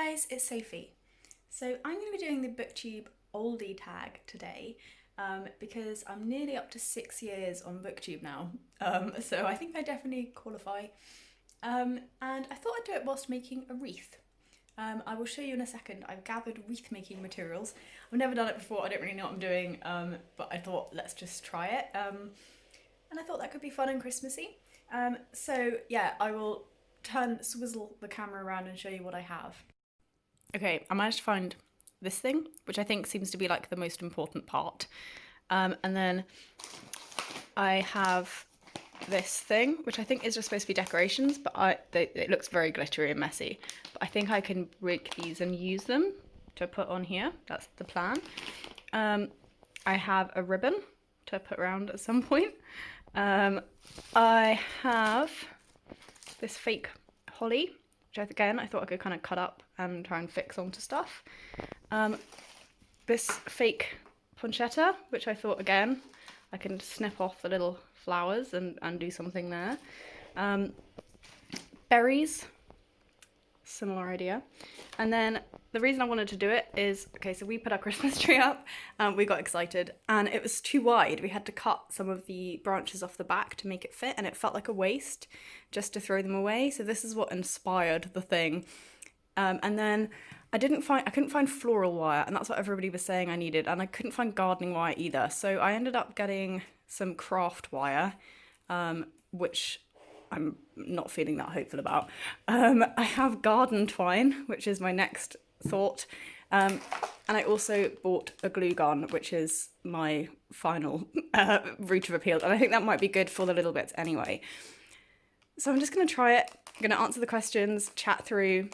guys, it's Sophie. So I'm going to be doing the Booktube Oldie tag today because I'm nearly up to 6 years on Booktube now. So I think I definitely qualify. And I thought I'd do it whilst making a wreath. I will show you in a second. I've gathered wreath making materials. I've never done it before, I don't really know what I'm doing, but I thought let's just try it. And I thought that could be fun and Christmassy. So yeah, I will swizzle the camera around and show you what I have. Okay, I managed to find this thing, which I think seems to be like the most important part. And then I have this thing, which I think is just supposed to be decorations, but it looks very glittery and messy. But I think I can rig these and use them to put on here. That's the plan. I have a ribbon to put around at some point. I have this fake holly, which I thought I could kind of cut up and try and fix onto stuff. This fake pancetta, which I thought again I can snip off the little flowers and do something there. Berries, similar idea. And then the reason I wanted to do it is, okay, so we put our Christmas tree up and we got excited and it was too wide. We had to cut some of the branches off the back to make it fit and it felt like a waste just to throw them away. So this is what inspired the thing. And then I couldn't find floral wire, and that's what everybody was saying I needed, and I couldn't find gardening wire either. So I ended up getting some craft wire, which I'm not feeling that hopeful about. I have garden twine, which is my next thought. And I also bought a glue gun, which is my final route of appeal. And I think that might be good for the little bits anyway. So I'm just going to try it. I'm going to answer the questions, chat through.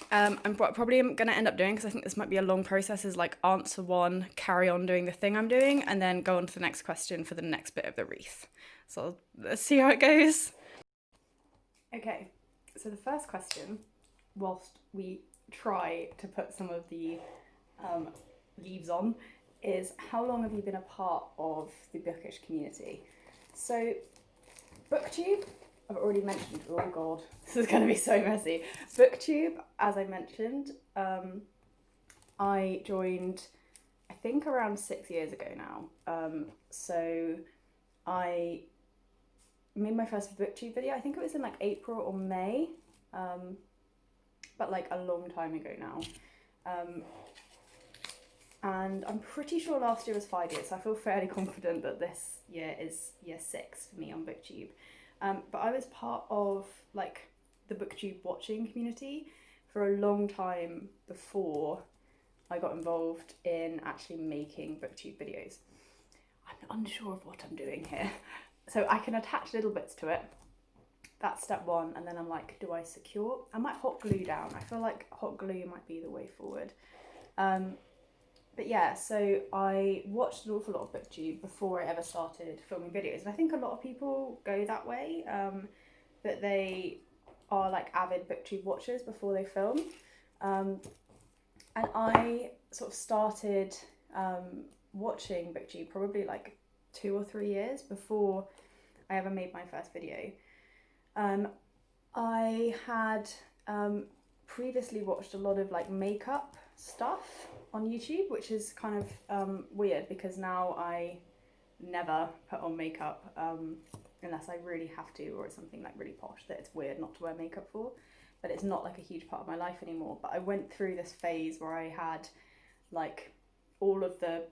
I'm probably going to end up doing, because I think this might be a long process, is like answer one, carry on doing the thing I'm doing, and then go on to the next question for the next bit of the wreath. So let's see how it goes. Okay, so the first question, whilst we try to put some of the leaves on, is how long have you been a part of the bookish community? So Booktube, I've already mentioned, oh god, this is going to be so messy. Booktube, as I mentioned, I joined, I think around 6 years ago now. So I made my first Booktube video, I think it was in like April or May, but like a long time ago now. And I'm pretty sure last year was 5 years, so I feel fairly confident that this year is year 6 for me on Booktube. But I was part of like the Booktube watching community for a long time before I got involved in actually making Booktube videos. I'm unsure of what I'm doing here. So I can attach little bits to it. That's step one. And then I'm like, do I secure? I might hot glue down. I feel like hot glue might be the way forward. But yeah, so I watched an awful lot of Booktube before I ever started filming videos. And I think a lot of people go that way, that they are like avid Booktube watchers before they film. And I sort of started watching Booktube probably like 2 or 3 years before I ever made my first video. I had previously watched a lot of like makeup stuff on YouTube, which is kind of weird because now I never put on makeup unless I really have to, or it's something like really posh that it's weird not to wear makeup for, but it's not like a huge part of my life anymore. But I went through this phase where I had like all of the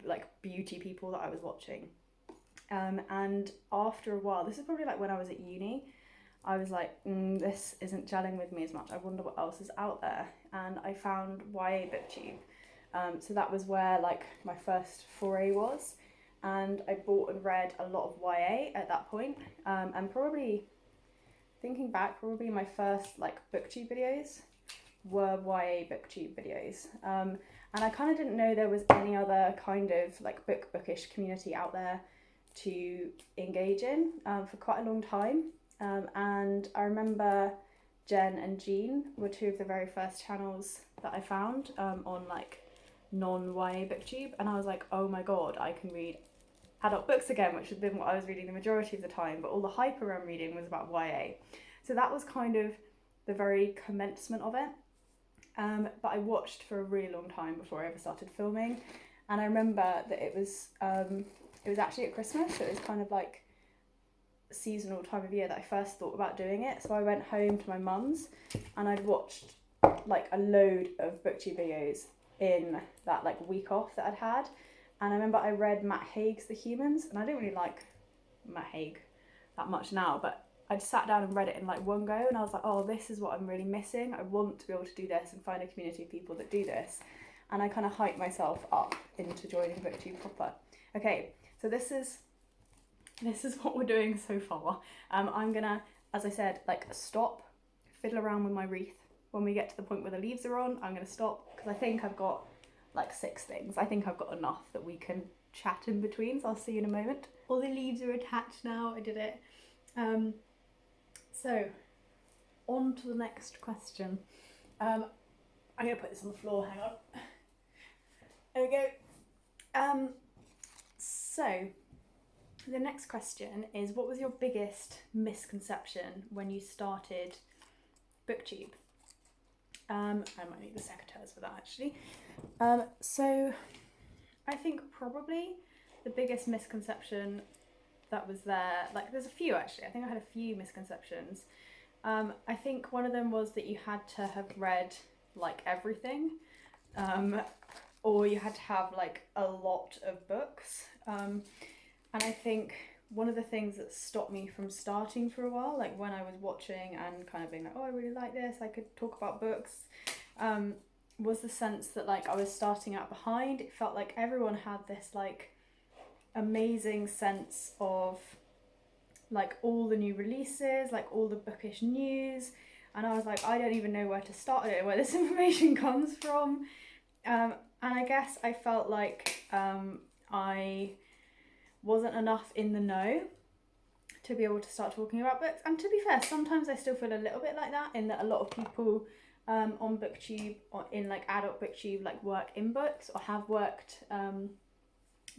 like beauty people that I was watching, and after a while, this is probably like when I was at uni, I was like, this isn't gelling with me as much. I wonder what else is out there. And I found YA Booktube. So that was where like my first foray was. And I bought and read a lot of YA at that point. And probably, thinking back, probably my first like Booktube videos were YA Booktube videos. And I kind of didn't know there was any other kind of like bookish community out there to engage in for quite a long time. And I remember Jen and Jean were two of the very first channels that I found on like non-YA Booktube, and I was like, oh my god, I can read adult books again, which had been what I was reading the majority of the time, but all the hype around reading was about YA. So that was kind of the very commencement of it. but I watched for a really long time before I ever started filming. And I remember that it was actually at Christmas, so it was kind of like seasonal time of year that I first thought about doing it. So I went home to my mum's and I'd watched like a load of Booktube videos in that like week off that I'd had. And I remember I read Matt Haig's The Humans, and I don't really like Matt Haig that much now, but I'd sat down and read it in like one go, and I was like, oh, this is what I'm really missing. I want to be able to do this and find a community of people that do this. And I kind of hyped myself up into joining Booktube proper. Okay, so this is what we're doing so far. I'm gonna, as I said, like stop, fiddle around with my wreath. When we get to the point where the leaves are on, I'm gonna stop, because I think I've got like 6 things. I think I've got enough that we can chat in between, so I'll see you in a moment. All the leaves are attached now, I did it. So, on to the next question. I'm gonna put this on the floor, hang on. There we go. So, the next question is, what was your biggest misconception when you started Booktube? I might need the secateurs for that actually. So I think probably the biggest misconception that was there, like there's a few actually, I think I had a few misconceptions. I think one of them was that you had to have read like everything, or you had to have like a lot of books. And I think one of the things that stopped me from starting for a while, like when I was watching and kind of being like, oh, I really like this, I could talk about books, was the sense that like I was starting out behind. It felt like everyone had this like amazing sense of like all the new releases, like all the bookish news, and I was like, I don't even know where to start, I don't know where this information comes from. And I guess I felt like I wasn't enough in the know to be able to start talking about books. And to be fair, sometimes I still feel a little bit like that, in that a lot of people on Booktube, or in like adult Booktube, like work in books or have worked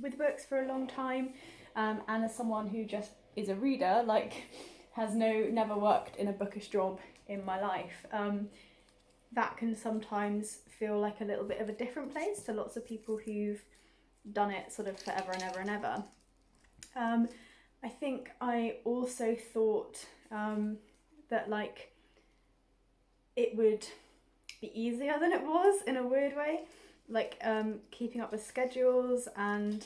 with books for a long time, and as someone who just is a reader, like has never worked in a bookish job in my life, that can sometimes feel like a little bit of a different place to lots of people who've done it sort of forever and ever and ever. I think I also thought that like it would be easier than it was, in a weird way, like keeping up with schedules and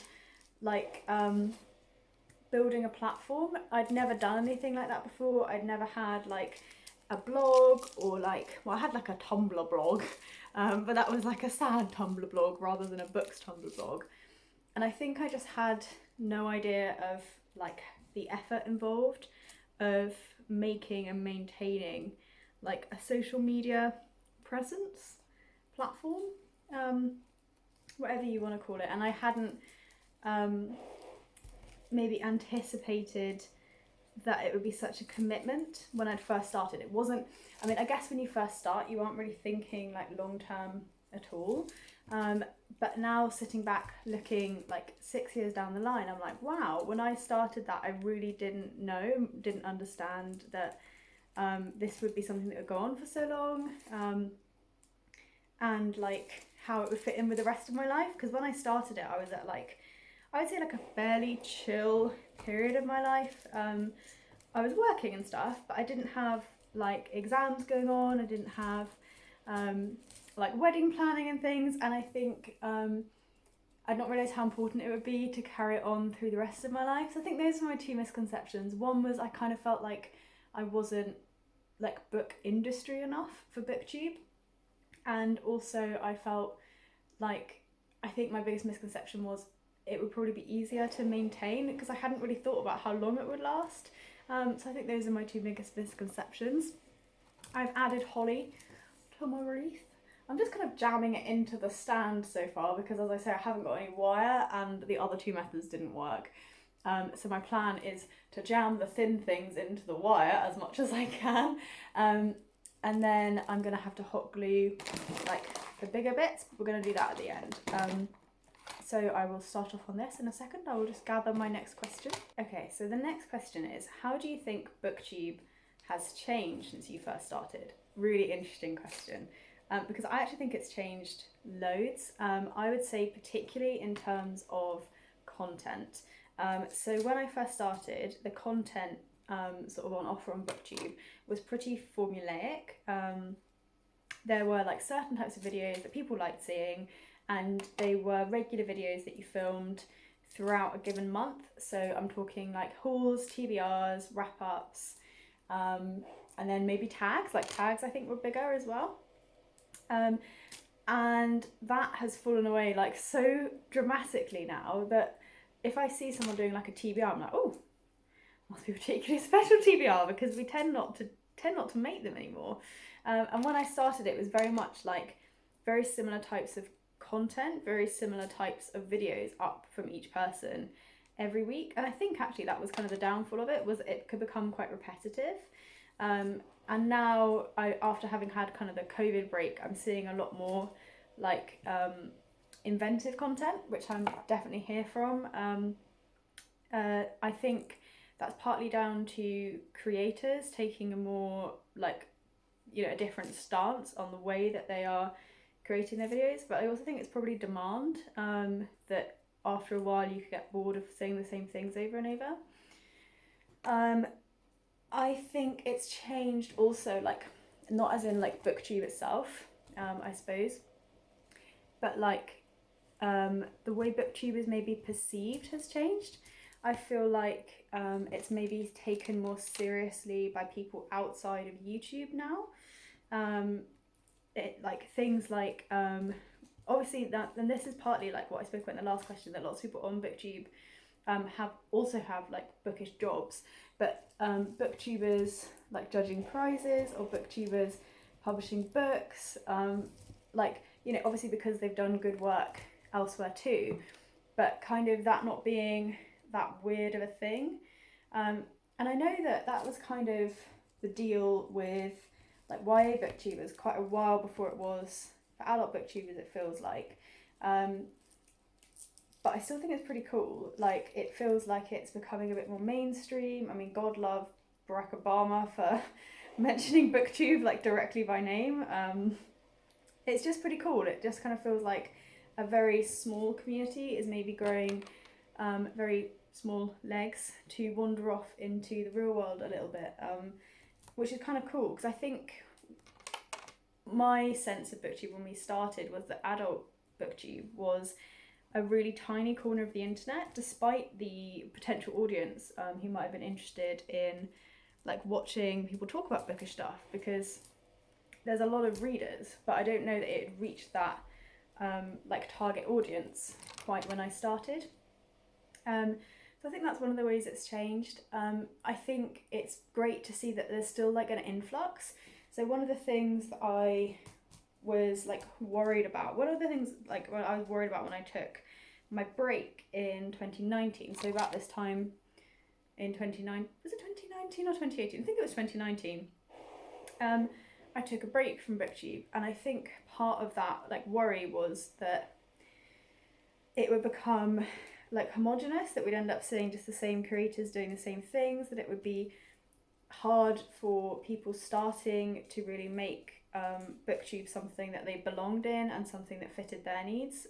like building a platform. I'd never done anything like that before. I'd never had like a blog, or like, well, I had like a Tumblr blog, but that was like a sad Tumblr blog rather than a books Tumblr blog. And I think I just had no idea of like the effort involved of making and maintaining like a social media presence, platform, whatever you want to call it. And I hadn't maybe anticipated that it would be such a commitment when I'd first started. It wasn't, I mean, I guess when you first start, you aren't really thinking like long term at all. But now sitting back, looking like 6 years down the line, I'm like, wow, when I started that, I really didn't understand that this would be something that would go on for so long, and like how it would fit in with the rest of my life. Because when I started it, I was at like, I would say like a fairly chill period of my life. I was working and stuff, but I didn't have like exams going on. I didn't have like wedding planning and things. And I think I'd not realised how important it would be to carry it on through the rest of my life. So I think those were my two misconceptions. One was I kind of felt like I wasn't like book industry enough for Booktube. And also I felt like, I think my biggest misconception was it would probably be easier to maintain, because I hadn't really thought about how long it would last. So I think those are my two biggest misconceptions. I've added holly to my wreath. I'm just kind of jamming it into the stand so far, because as I say, I haven't got any wire and the other two methods didn't work. So my plan is to jam the thin things into the wire as much as I can. And then I'm gonna have to hot glue like the bigger bits, but we're gonna do that at the end. So I will start off on this in a second. I will just gather my next question. Okay, so the next question is, how do you think Booktube has changed since you first started? Really interesting question. because I actually think it's changed loads. I would say particularly in terms of content. So when I first started, the content sort of on offer on Booktube was pretty formulaic. There were like certain types of videos that people liked seeing, and they were regular videos that you filmed throughout a given month. So I'm talking like hauls, TBRs, wrap-ups, and then maybe tags. Like tags I think were bigger as well. And that has fallen away like so dramatically now that if I see someone doing like a TBR, I'm like, oh, must be a particularly special TBR, because we tend not to make them anymore. And when I started, it was very much like very similar types of content, very similar types of videos up from each person every week. And I think actually that was kind of the downfall of it, was it could become quite repetitive. And now, after having had kind of the COVID break, I'm seeing a lot more like inventive content, which I'm definitely here from. I think that's partly down to creators taking a more like, a different stance on the way that they are creating their videos. But I also think it's probably demand, that after a while you could get bored of saying the same things over and over. I think it's changed also, like, not as in like Booktube itself, I suppose, but like the way Booktube is maybe perceived has changed. I feel like it's maybe taken more seriously by people outside of YouTube now. Like things like obviously that, and this is partly like what I spoke about in the last question, that lots of people on Booktube have like bookish jobs, but booktubers like judging prizes, or booktubers publishing books, like, obviously because they've done good work elsewhere too, but kind of that not being that weird of a thing. And I know that was kind of the deal with like YA booktubers quite a while before it was for adult booktubers, it feels like. But I still think it's pretty cool. Like, it feels like it's becoming a bit more mainstream. I mean, God love Barack Obama for mentioning Booktube like directly by name. It's just pretty cool. It just kind of feels like a very small community is maybe growing very small legs to wander off into the real world a little bit, which is kind of cool, because I think my sense of Booktube when we started was that adult Booktube was a really tiny corner of the internet, despite the potential audience who might have been interested in like watching people talk about bookish stuff, because there's a lot of readers, but I don't know that it reached that like target audience quite when I started. So I think that's one of the ways it's changed. I think it's great to see that there's still like an influx. So one of the things that I was like worried about, one of the things like when I was worried about when I took my break in 2019, so about this time in 2019, was it 2019 or 2018? I think it was 2019. I took a break from Booktube, and I think part of that like worry was that it would become like homogenous, that we'd end up seeing just the same creators doing the same things, that it would be hard for people starting to really make Booktube something that they belonged in and something that fitted their needs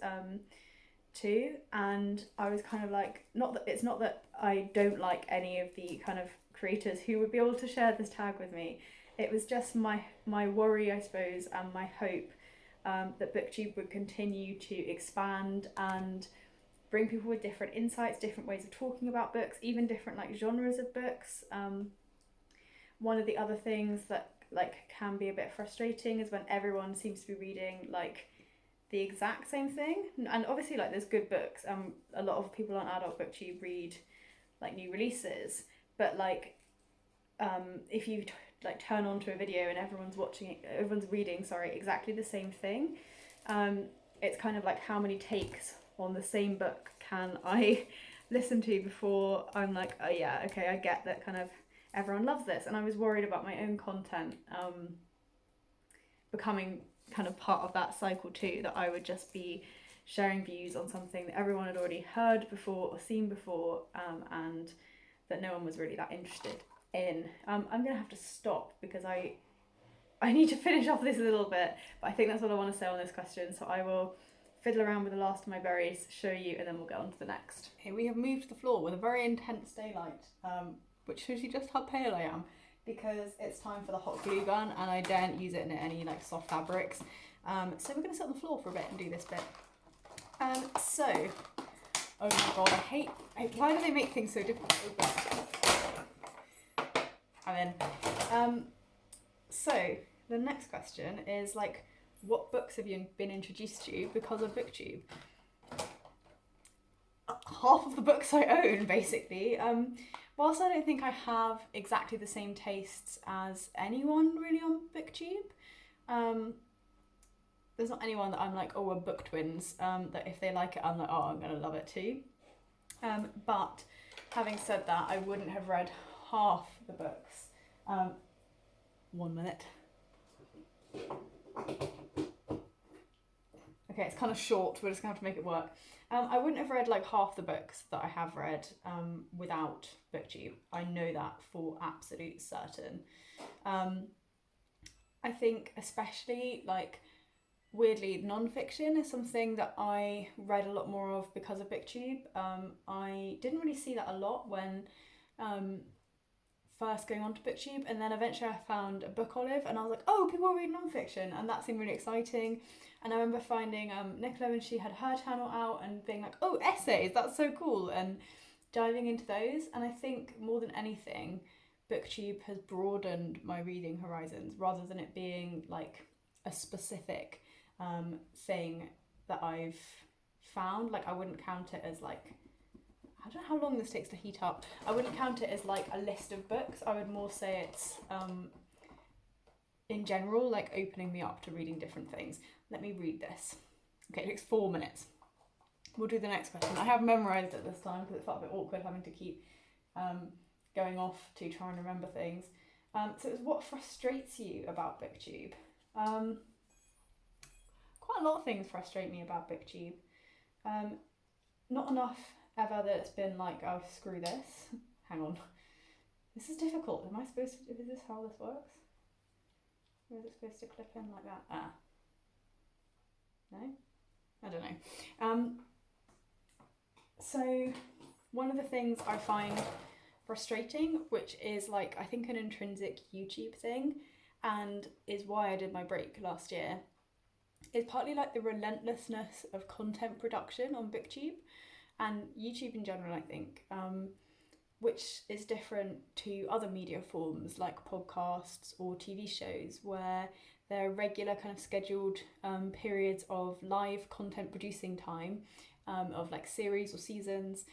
too. And I was kind of like, it's not that I don't like any of the kind of creators who would be able to share this tag with me. It was just my worry, I suppose, and my hope that Booktube would continue to expand and bring people with different insights, different ways of talking about books, even different like genres of books. One of the other things that like can be a bit frustrating is when everyone seems to be reading like the exact same thing. And obviously like there's good books, a lot of people on adult Booktube read like new releases, but like if you like turn onto a video and everyone's reading exactly the same thing, it's kind of like, how many takes on the same book can I listen to before I'm like, oh yeah, okay, I get that kind of everyone loves this. And I was worried about my own content becoming kind of part of that cycle too, that I would just be sharing views on something that everyone had already heard before or seen before, and that no one was really that interested in. I'm gonna have to stop because I need to finish off this a little bit, but I think that's what I want to say on this question. So I will fiddle around with the last of my berries, show you, and then we'll get on to the next. Okay, we have moved the floor with a very intense daylight, which shows you just how pale I am, because it's time for the hot glue gun, and I daren't use it in any like soft fabrics. So we're going to sit on the floor for a bit and do this bit. So, oh my god, why do they make things so difficult? And then, so the next question is like, what books have you been introduced to because of Booktube? Half of the books I own, basically. Whilst I don't think I have exactly the same tastes as anyone really on Booktube, there's not anyone that I'm like, oh, we're book twins, that if they like it, I'm like, oh, I'm gonna love it too. But having said that, I wouldn't have read half the books. 1 minute. Okay, it's kind of short, we're just gonna have to make it work. I wouldn't have read like half the books that I have read without Booktube. I know that for absolute certain. I think especially like, weirdly, non-fiction is something that I read a lot more of because of Booktube. I didn't really see that a lot when first going on to Booktube, and then eventually I found a book olive and I was like, oh, people read non-fiction, and that seemed really exciting. And I remember finding Nicola when she had her channel out and being like, oh, essays, that's so cool, and diving into those. And I think more than anything, Booktube has broadened my reading horizons rather than it being like a specific thing that I've found. Like, I wouldn't count it as like, I don't know how long this takes to heat up. I wouldn't count it as like a list of books. I would more say it's in general like opening me up to reading different things. Let me read this. Okay, it takes 4 minutes. We'll do the next question. I have memorised it this time because it felt a bit awkward having to keep going off to try and remember things. So it's what frustrates you about Booktube? Quite a lot of things frustrate me about Booktube. Not enough ever that it's been like, oh, screw this. Hang on. This is difficult. Am I supposed to, is this how this works? Or is it supposed to clip in like that? Ah. No? I don't know. So one of the things I find frustrating, which is like, I think an intrinsic YouTube thing, and is why I did my break last year, is partly like the relentlessness of content production on Booktube and YouTube in general, I think, which is different to other media forms like podcasts or TV shows, where there are regular kind of scheduled periods of live content producing time, of like series or seasons,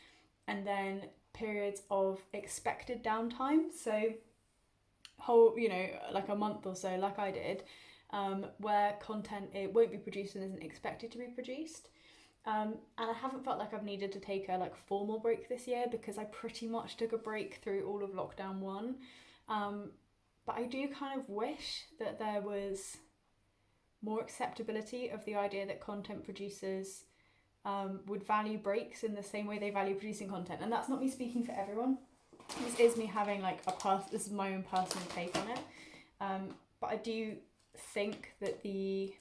and then periods of expected downtime. So whole, you know, like a month or so, like I did, where content, it won't be produced and isn't expected to be produced. And I haven't felt like I've needed to take a like formal break this year, because I pretty much took a break through all of lockdown 1. But I do kind of wish that there was more acceptability of the idea that content producers would value breaks in the same way they value producing content. And that's not me speaking for everyone. This is me having like this is my own personal take on it. But I do think that the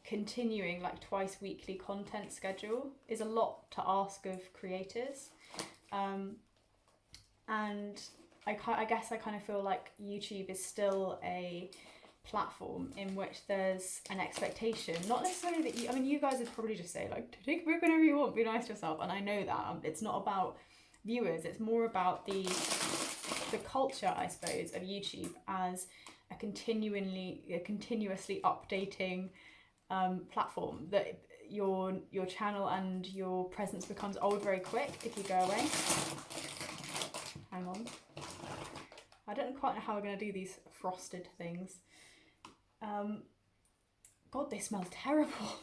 continuing like twice weekly content schedule is a lot to ask of creators. And I guess I kind of feel like YouTube is still a platform in which there's an expectation, not necessarily that you, I mean, you guys would probably just say like, take a break whenever you want, be nice to yourself, and I know that it's not about viewers, it's more about the culture, I suppose, of YouTube as a continuously updating platform, that your channel and your presence becomes old very quick if you go away. Hang on. I don't quite know how we're going to do these frosted things. God, they smell terrible.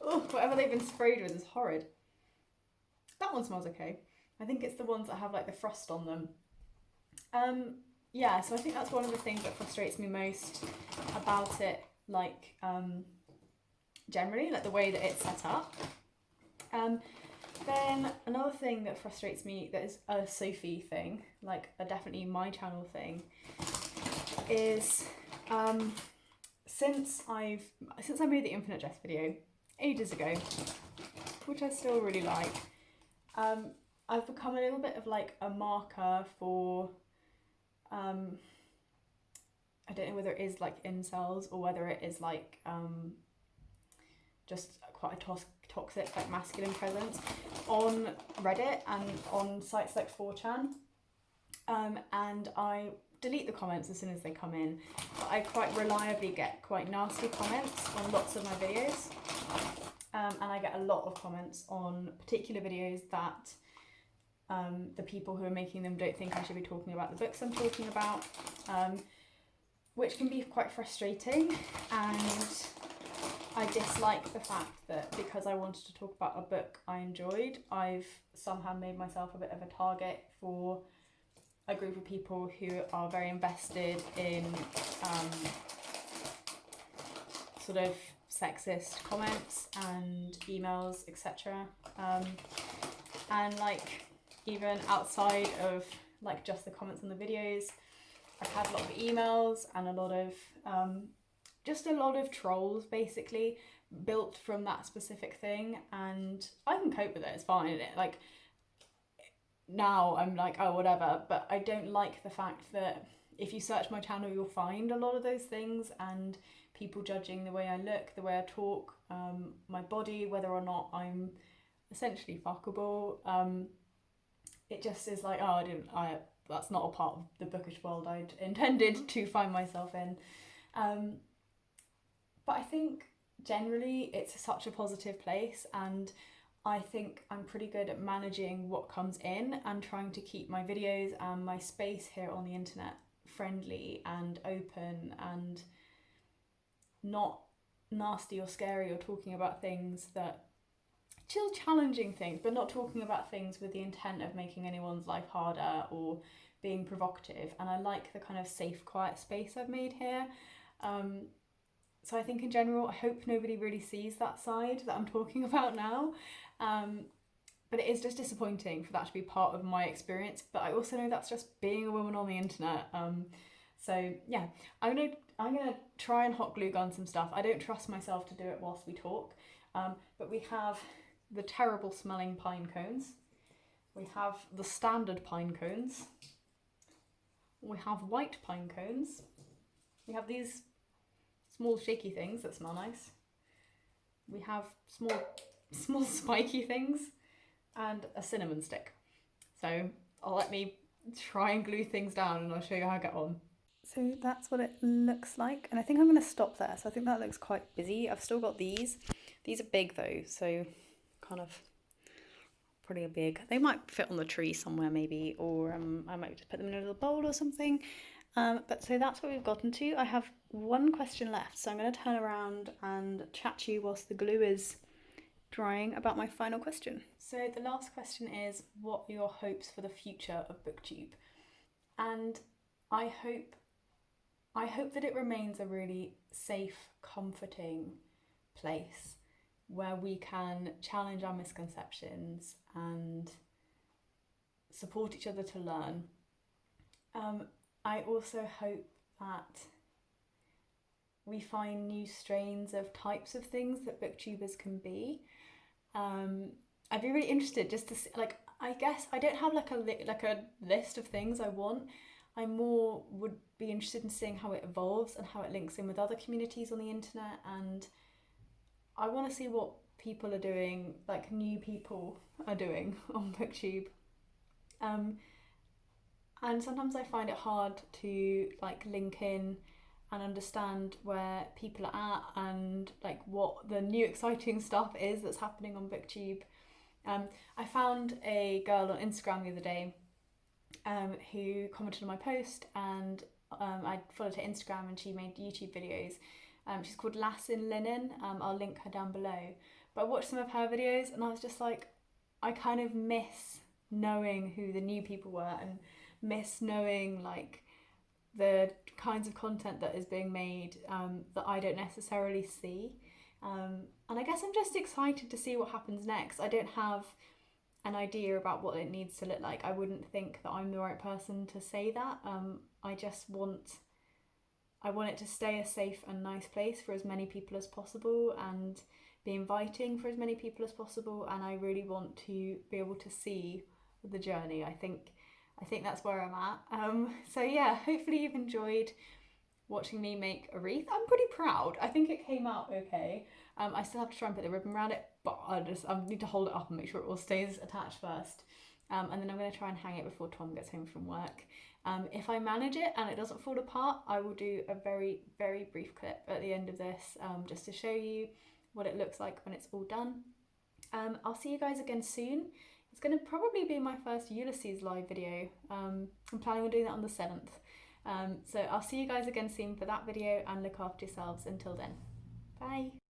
Oh, whatever they've been sprayed with is horrid. That one smells okay. I think it's the ones that have like the frost on them. Yeah, so I think that's one of the things that frustrates me most about it, like generally, like the way that it's set up. Then another thing that frustrates me, that is a Sophie thing, like a definitely my channel thing, is since I made the Infinite Jest video ages ago, which I still really like, I've become a little bit of like a marker for I don't know whether it is like incels or whether it is like just quite a toxic like masculine presence on Reddit and on sites like 4chan, and I delete the comments as soon as they come in, but I quite reliably get quite nasty comments on lots of my videos, and I get a lot of comments on particular videos that the people who are making them don't think I should be talking about the books I'm talking about, which can be quite frustrating. And I dislike the fact that because I wanted to talk about a book I enjoyed, I've somehow made myself a bit of a target for a group of people who are very invested in sort of sexist comments and emails, etc. And like even outside of like just the comments on the videos, I've had a lot of emails and a lot of just a lot of trolls basically built from that specific thing, and I can cope with it, it's fine. Like now I'm like, oh whatever, but I don't like the fact that if you search my channel you'll find a lot of those things, and people judging the way I look, the way I talk, my body, whether or not I'm essentially fuckable. It just is like, oh, that's not a part of the bookish world I'd intended to find myself in. But I think generally it's such a positive place, and I think I'm pretty good at managing what comes in and trying to keep my videos and my space here on the internet friendly and open and not nasty or scary, or talking about things that challenging things, but not talking about things with the intent of making anyone's life harder or being provocative. And I like the kind of safe, quiet space I've made here. So I think in general, I hope nobody really sees that side that I'm talking about now. But it is just disappointing for that to be part of my experience. But I also know that's just being a woman on the internet. So yeah, I'm gonna try and hot glue gun some stuff. I don't trust myself to do it whilst we talk. But we have the terrible smelling pine cones. We have the standard pine cones. We have white pine cones. We have these small shaky things that smell nice. We have small spiky things and a cinnamon stick. So I'll let me try and glue things down and I'll show you how I get on. So that's what it looks like, and I think I'm going to stop there. So I think that looks quite busy. I've still got these. These are big though, so kind of pretty big. They might fit on the tree somewhere maybe, or I might just put them in a little bowl or something. But so that's what we've gotten to. I have one question left, so I'm going to turn around and chat to you whilst the glue is drying about my final question. So the last question is, what are your hopes for the future of Booktube? And I hope that it remains a really safe, comforting place where we can challenge our misconceptions and support each other to learn. I also hope that we find new strains of types of things that booktubers can be. I'd be really interested just to see, like, I guess I don't have like a list of things I want. I more would be interested in seeing how it evolves and how it links in with other communities on the internet, and I want to see what people are doing, like new people are doing on Booktube. And sometimes I find it hard to like link in and understand where people are at and like what the new exciting stuff is that's happening on Booktube. I found a girl on Instagram the other day who commented on my post, and I followed her Instagram and she made YouTube videos. She's called Lass in Linen. I'll link her down below. But I watched some of her videos and I was just like, I kind of miss knowing who the new people were and miss knowing like the kinds of content that is being made that I don't necessarily see. And I guess I'm just excited to see what happens next. I don't have an idea about what it needs to look like. I wouldn't think that I'm the right person to say that. I just want I want it to stay a safe and nice place for as many people as possible and be inviting for as many people as possible, and I really want to be able to see the journey. I think that's where I'm at. So yeah, hopefully you've enjoyed watching me make a wreath. I'm pretty proud. I think it came out okay. I still have to try and put the ribbon around it, but I need to hold it up and make sure it all stays attached first. And then I'm going to try and hang it before Tom gets home from work. If I manage it and it doesn't fall apart, I will do a very, very brief clip at the end of this, just to show you what it looks like when it's all done. I'll see you guys again soon. It's going to probably be my first Ulysses live video. I'm planning on doing that on the 7th. So I'll see you guys again soon for that video, and look after yourselves until then. Bye.